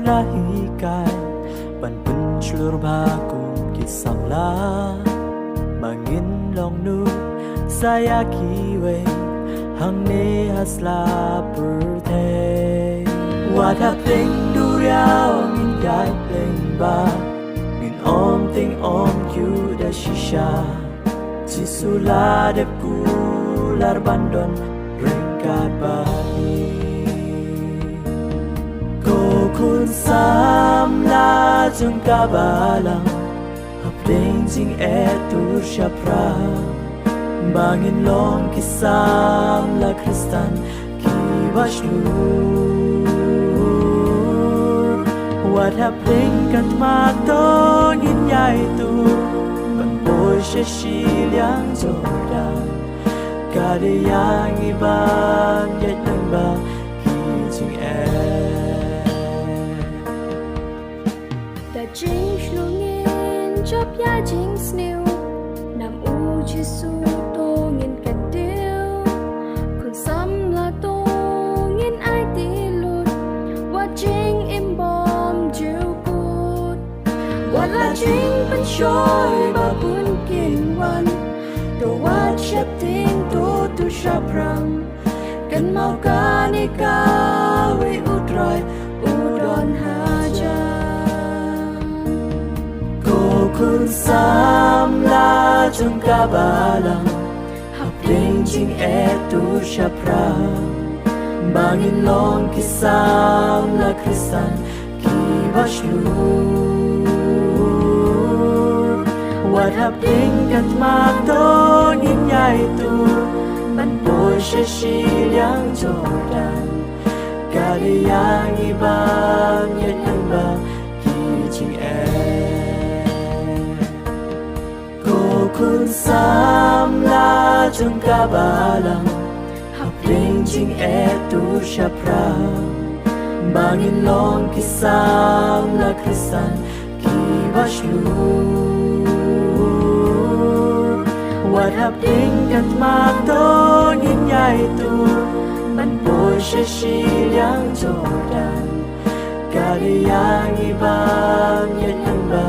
lahikan ban penclur bakum kisam la bangin long nu saya kiwe hang ne hasla perte wada pling du riao min gai pling ba min om ting om kyu da shisha Jisula de pular bandon ringkat bani Ko kun sam la jung kabalang Hapling jing etur syapra Bangin long kisam la kristan kibaslur Wat hapling kat matong inyay tu Ôi sẽ xì liang Jordan Cả đời yang iban Yết nâng ba Khi chừng Đã chính luôn nghiên Chóp ya chính sniu Nam u chi su tô nghiên cạch tiêu Còn xăm là tô nghiên ai tí lụt Và chính im bom chiều cút Và là chính bên trôi bà buồnวันตัววัดชับทิ้งตัวตุชาพรังกันเมากาในกาไว้อุดรอยอุดรหาจางกูคุณสามลาจงกาบาลังหับเพลงจริงตุชาพรังบางอินลองกิสามลาคริสตันกีบัชลูWat hapling kat matong inyay tu Ban boy siya silyang Jordan Kariyang ibang yat ang ba Kijing Ko kun sam la jung kabalang Hapling jing tu siya prang Bangin long kisam la kristan Kibaslu Wat hapling kat matong inyay tu Ban boy siya silyang Jordan Kariyang ibang yat ang ba